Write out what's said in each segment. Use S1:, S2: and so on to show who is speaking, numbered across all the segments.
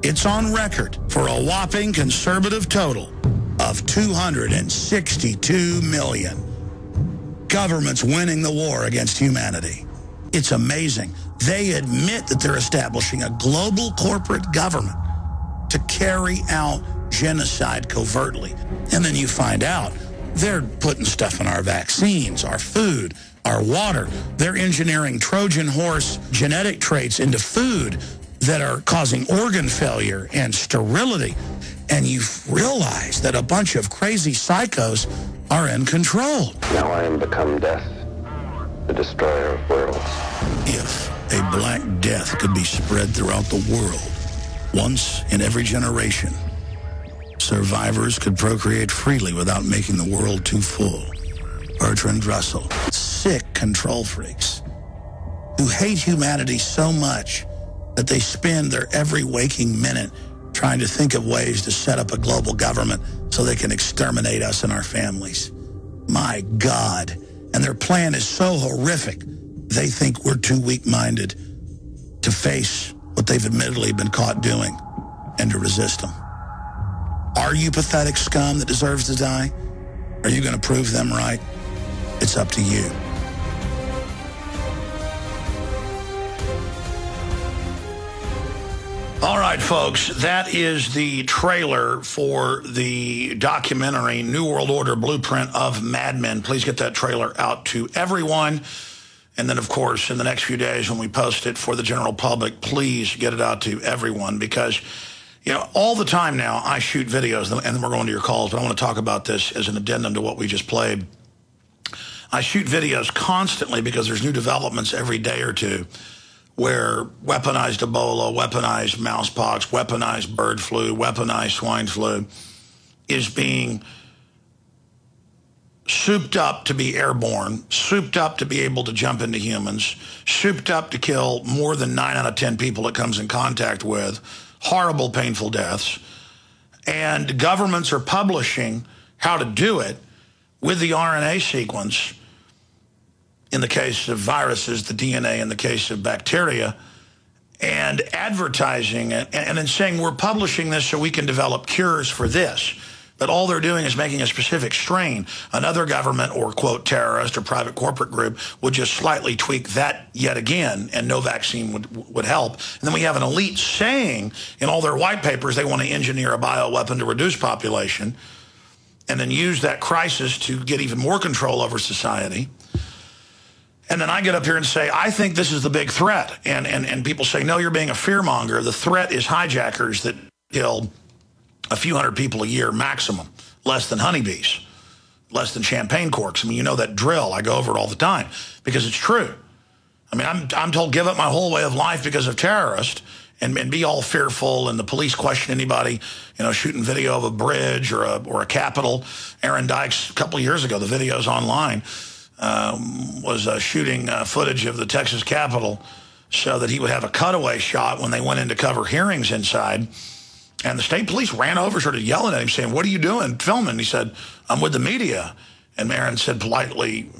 S1: It's on record for a whopping conservative total of 262 million. Governments winning the war against humanity. It's amazing. They admit that they're establishing a global corporate government to carry out genocide covertly. And then you find out they're putting stuff in our vaccines, our food, our water. They're engineering Trojan horse genetic traits into food that are causing organ failure and sterility. And you realize that a bunch of crazy psychos are in control.
S2: Now I am become death, the destroyer of worlds.
S1: If a black death could be spread throughout the world, once in every generation, survivors could procreate freely without making the world too full. Bertrand Russell. Sick control freaks who hate humanity so much that they spend their every waking minute trying to think of ways to set up a global government so they can exterminate us and our families. My God. And their plan is so horrific, they think we're too weak-minded to face what they've admittedly been caught doing and to resist them. Are you pathetic scum that deserves to die? Are you going to prove them right? It's up to you. All right, folks, that is the trailer for the documentary New World Order Blueprint of Mad Men. Please get that trailer out to everyone. And then, of course, in the next few days when we post it for the general public, please get it out to everyone because, you know, all the time now I shoot videos, and then we're going to your calls, but I want to talk about this as an addendum to what we just played. I shoot videos constantly because there's new developments every day or two where weaponized Ebola, weaponized mousepox, weaponized bird flu, weaponized swine flu is being souped up to be airborne, souped up to be able to jump into humans, souped up to kill more than 9 out of 10 people it comes in contact with, horrible, painful deaths. And governments are publishing how to do it with the RNA sequence. In the case of viruses, the DNA in the case of bacteria, and advertising it, and then saying we're publishing this so we can develop cures for this. But all they're doing is making a specific strain. Another government or, quote, terrorist or private corporate group would just slightly tweak that yet again, and no vaccine would help. And then we have an elite saying in all their white papers they want to engineer a bioweapon to reduce population and then use that crisis to get even more control over society. And then I get up here and say, I think this is the big threat. And people say, no, you're being a fearmonger. The threat is hijackers that kill a few hundred people a year maximum, less than honeybees, less than champagne corks. I mean, you know that drill. I go over it all the time because it's true. I mean, I'm told give up my whole way of life because of terrorists and be all fearful, and the police question anybody, you know, shooting video of a bridge or a Capitol. Aaron Dykes, a couple of years ago, the video's online, was shooting footage of the Texas Capitol so that he would have a cutaway shot when they went in to cover hearings inside. And the state police ran over, started yelling at him, saying, what are you doing, filming? And he said, I'm with the media. And Aaron said politely,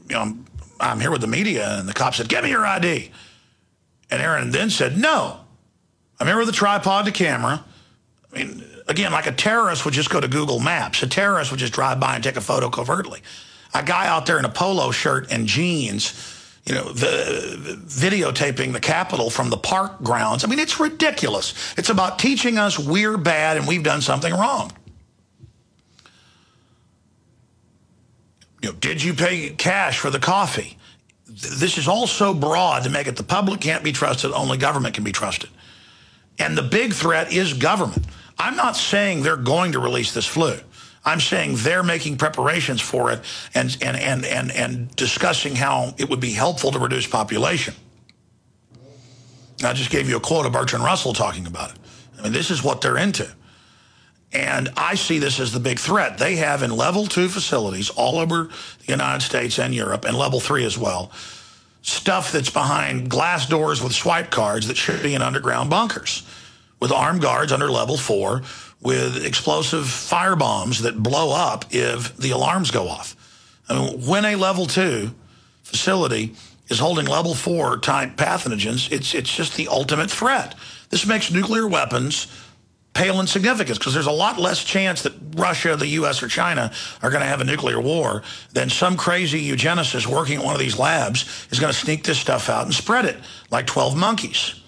S1: you know, I'm here with the media. And the cop said, give me your ID. And Aaron then said, no, I'm here with a tripod to camera. I mean, again, like a terrorist would just go to Google Maps. A terrorist would just drive by and take a photo covertly. A guy out there in a polo shirt and jeans, you know, videotaping the Capitol from the park grounds. I mean, it's ridiculous. It's about teaching us we're bad and we've done something wrong. You know, did you pay cash for the coffee? This is all so broad to make it the public can't be trusted, only government can be trusted. And the big threat is government. I'm not saying they're going to release this flu. I'm saying they're making preparations for it and discussing how it would be helpful to reduce population. I just gave you a quote of Bertrand Russell talking about it. I mean, this is what they're into. And I see this as the big threat. They have in level 2 facilities all over the United States and Europe, and level 3 as well, stuff that's behind glass doors with swipe cards that should be in underground bunkers, with armed guards under level 4, with explosive fire bombs that blow up if the alarms go off. I mean, when a level 2 facility is holding level 4 type pathogens, it's just the ultimate threat. This makes nuclear weapons pale in significance because there's a lot less chance that Russia, the U.S., or China are going to have a nuclear war than some crazy eugenicist working at one of these labs is going to sneak this stuff out and spread it like 12 monkeys,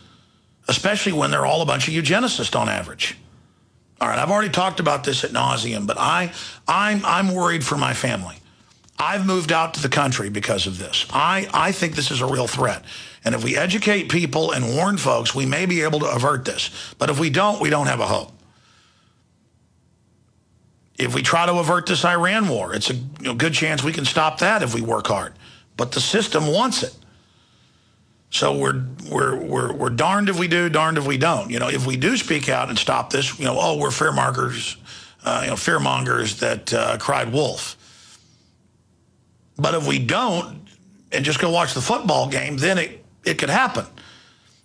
S1: especially when they're all a bunch of eugenicists on average. All right, I've already talked about this at nauseum, but I'm worried for my family. I've moved out to the country because of this. I think this is a real threat. And if we educate people and warn folks, we may be able to avert this. But if we don't have a hope. If we try to avert this Iran war, it's a good chance we can stop that if we work hard. But the system wants it. So we're darned if we do, darned if we don't. If we do speak out and stop this, we're fearmongers, fearmongers that cried wolf. But if we don't and just go watch the football game, then it could happen.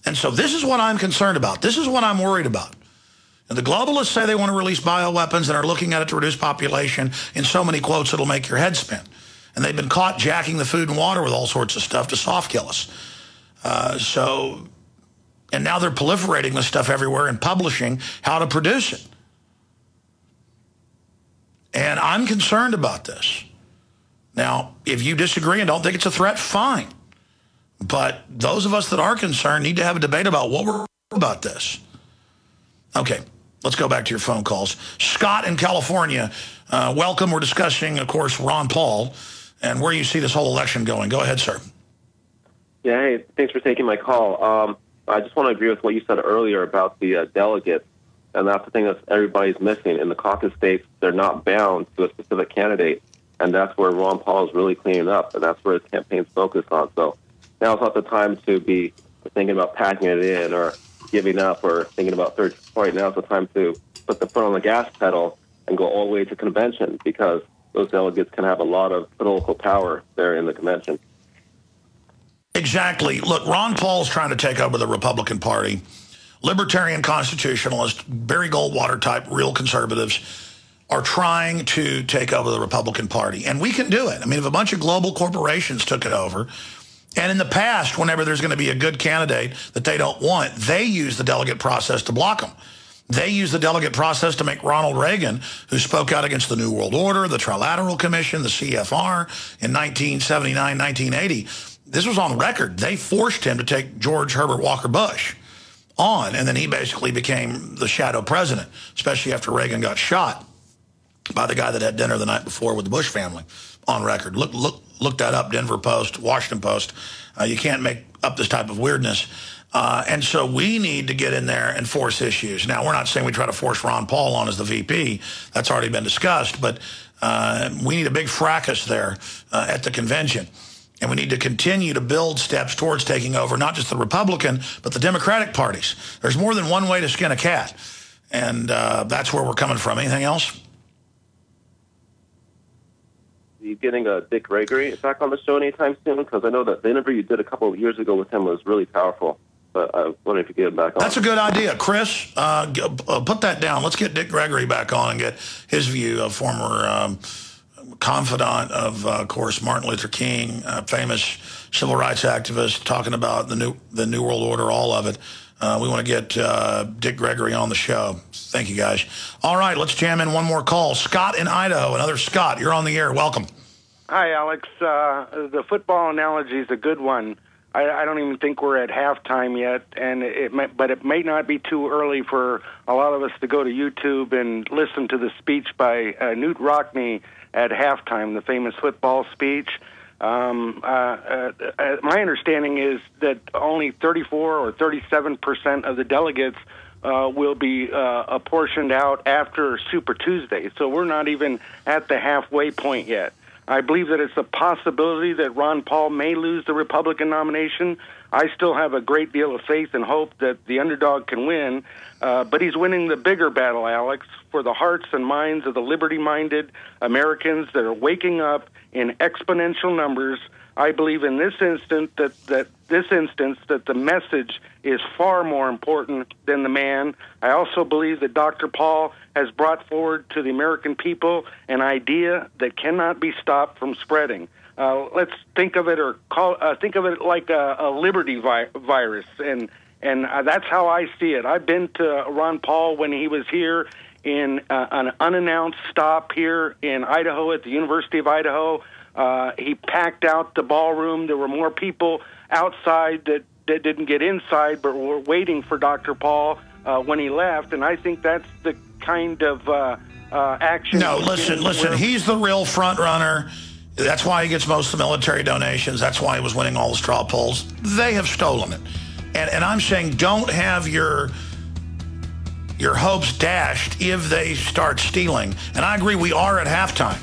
S1: And so this is what I'm concerned about. This is what I'm worried about. And the globalists say they want to release bioweapons and are looking at it to reduce population in so many quotes it'll make your head spin. And they've been caught jacking the food and water with all sorts of stuff to soft kill us. And now they're proliferating this stuff everywhere and publishing how to produce it. And I'm concerned about this. Now, if you disagree and don't think it's a threat, fine. But those of us that are concerned need to have a debate about what we're about this. Okay, let's go back to your phone calls. Scott in California, welcome. We're discussing, of course, Ron Paul and where you see this whole election going. Go ahead, sir.
S3: Yeah, hey, thanks for taking my call. I just want to agree with what you said earlier about the delegates, and that's the thing that everybody's missing. In the caucus states, they're not bound to a specific candidate, and that's where Ron Paul is really cleaning up, and that's where his campaign's focused on. So now it's not the time to be thinking about packing it in or giving up or thinking about third point. Now it's the time to put the foot on the gas pedal and go all the way to convention, because those delegates can have a lot of political power there in the convention.
S1: Exactly. Look, Ron Paul's trying to take over the Republican Party. Libertarian constitutionalists, Barry Goldwater type real conservatives are trying to take over the Republican Party. And we can do it. I mean, if a bunch of global corporations took it over, and in the past, whenever there's going to be a good candidate that they don't want, they use the delegate process to block them. They use the delegate process to make Ronald Reagan, who spoke out against the New World Order, the Trilateral Commission, the CFR in 1979, 1980. This was on record. They forced him to take George Herbert Walker Bush on, and then he basically became the shadow president, especially after Reagan got shot by the guy that had dinner the night before with the Bush family, on record. Look that up, Denver Post, Washington Post. You can't make up this type of weirdness. And so we need to get in there and force issues. Now, we're not saying we try to force Ron Paul on as the VP. That's already been discussed. But we need a big fracas there at the convention. And we need to continue to build steps towards taking over not just the Republican, but the Democratic parties. There's more than one way to skin a cat. And that's where we're coming from. Anything else?
S3: Are you getting Dick Gregory back on the show anytime soon? Because I know that the interview you did a couple of years ago with him was really powerful. But I wonder if you could get him back on.
S1: That's a good idea. Chris, put that down. Let's get Dick Gregory back on and get his view, of former confidant of course, Martin Luther King, famous civil rights activist, talking about the New World Order, all of it. We want to get Dick Gregory on the show. Thank you, guys. All right, let's jam in one more call. Scott in Idaho, another Scott. You're on the air. Welcome.
S4: Hi, Alex. The football analogy is a good one. I don't even think we're at halftime yet, and but it may not be too early for a lot of us to go to YouTube and listen to the speech by Newt Rockne at halftime, the famous football speech. My understanding is that only 34 or 37% of the delegates will be apportioned out after Super Tuesday. So we're not even at the halfway point yet. I believe that it's a possibility that Ron Paul may lose the Republican nomination. I still have a great deal of faith and hope that the underdog can win, but he's winning the bigger battle, Alex, for the hearts and minds of the liberty-minded Americans that are waking up in exponential numbers. I believe in this instance that the message is far more important than the man. I also believe that Dr. Paul has brought forward to the American people an idea that cannot be stopped from spreading. Let's think of it like a liberty virus, and And that's how I see it. I've been to Ron Paul when he was here in an unannounced stop here in Idaho at the University of Idaho. He packed out the ballroom. There were more people outside that didn't get inside but were waiting for Dr. Paul when he left. And I think that's the kind of action.
S1: No, listen. He's the real front runner. That's why he gets most of the military donations. That's why he was winning all the straw polls. They have stolen it. And I'm saying don't have your hopes dashed if they start stealing. And I agree, we are at halftime.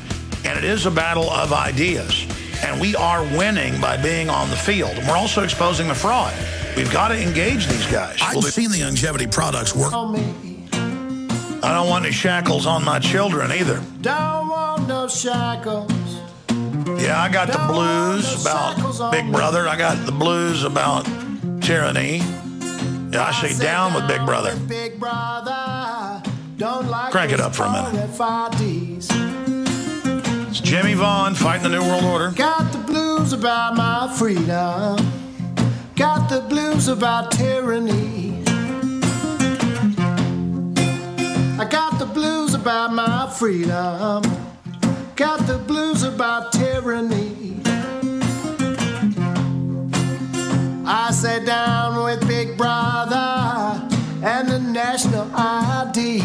S1: And it is a battle of ideas. And we are winning by being on the field. And we're also exposing the fraud. We've got to engage these guys. I've seen the longevity products work. I don't want any shackles on my children either.
S5: Don't want no shackles.
S1: Yeah, I got the blues about Big Brother. I got the blues about tyranny. Yeah, I say down with Big Brother. Crank it up for a minute. It's Jimmy Vaughn fighting the New World Order.
S5: Got the blues about my freedom. Got the blues about tyranny. I got the blues about my freedom. Got the blues about tyranny. I sat down with Big Brother and the national ID.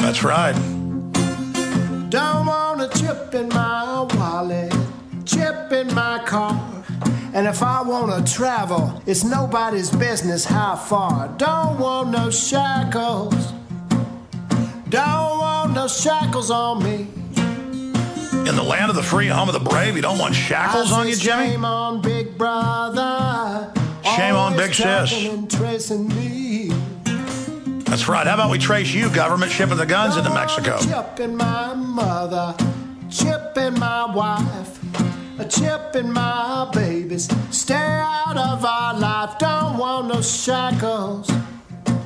S1: That's right.
S5: Don't want a chip in my wallet, chip in my car. And if I want to travel, it's nobody's business how far. Don't want no shackles. Don't want no shackles on me.
S1: In the land of the free, home of the brave, you don't want shackles on you, Jimmy?
S5: Shame on Big Brother.
S1: Shame on Big Sis. That's right. How about we trace you, government, shipping the guns into Mexico?
S5: Chip in my mother, chip in my wife, a chip in my babies. Stay out of our life. Don't want no shackles.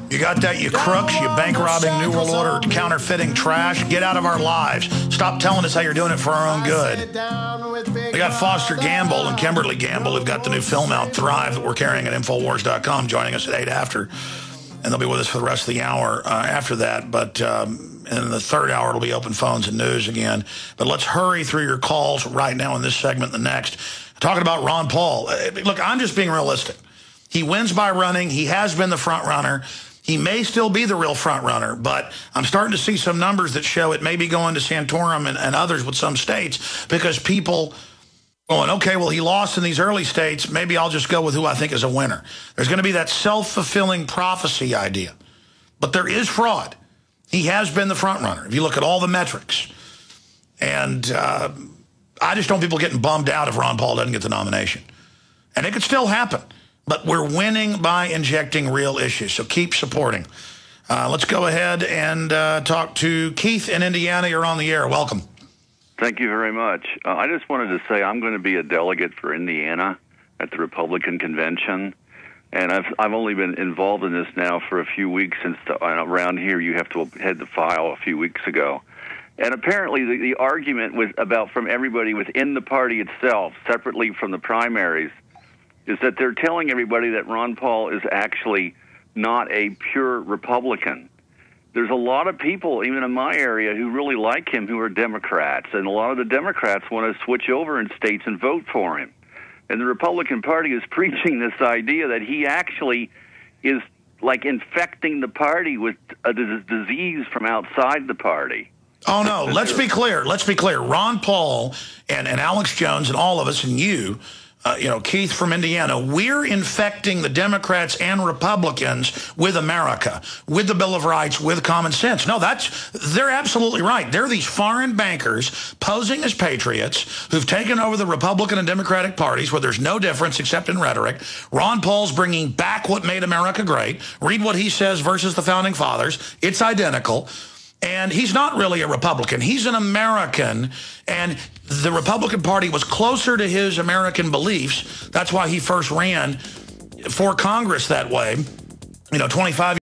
S1: You got that, you crooks, you bank-robbing New World Order, counterfeiting trash. Get out of our lives. Stop telling us how you're doing it for our own good. We got Foster Gamble and Kimberly Gamble who've got the new film out, Thrive, that we're carrying at Infowars.com, joining us at 8 after. And they'll be with us for the rest of the hour after that. But in the third hour, it'll be open phones and news again. But let's hurry through your calls right now in this segment and the next. Talking about Ron Paul. Look, I'm just being realistic. He wins by running. He has been the front runner. He may still be the real front runner, but I'm starting to see some numbers that show it may be going to Santorum and others with some states because people going, okay, well, he lost in these early states. Maybe I'll just go with who I think is a winner. There's going to be that self-fulfilling prophecy idea. But there is fraud. He has been the front runner. If you look at all the metrics. And I just don't want people getting bummed out if Ron Paul doesn't get the nomination. And it could still happen. But we're winning by injecting real issues, so keep supporting. Let's go ahead and talk to Keith in Indiana. You're on the air. Welcome.
S6: Thank you very much. I just wanted to say I'm going to be a delegate for Indiana at the Republican convention, and I've only been involved in this now for a few weeks since around here you have to head the file a few weeks ago. And apparently the argument was about from everybody within the party itself, separately from the primaries, is that they're telling everybody that Ron Paul is actually not a pure Republican. There's a lot of people, even in my area, who really like him who are Democrats, and a lot of the Democrats want to switch over in states and vote for him. And the Republican Party is preaching this idea that he actually is like infecting the party with a disease from outside the party.
S1: Oh, no, let's be clear. Let's be clear. Ron Paul and Alex Jones and all of us and you, Keith from Indiana, we're infecting the Democrats and Republicans with America, with the Bill of Rights, with common sense. No, they're absolutely right. They're these foreign bankers posing as patriots who've taken over the Republican and Democratic parties where there's no difference except in rhetoric. Ron Paul's bringing back what made America great. Read what he says versus the Founding Fathers. It's identical. And he's not really a Republican. He's an American, and the Republican Party was closer to his American beliefs. That's why he first ran for Congress that way, 25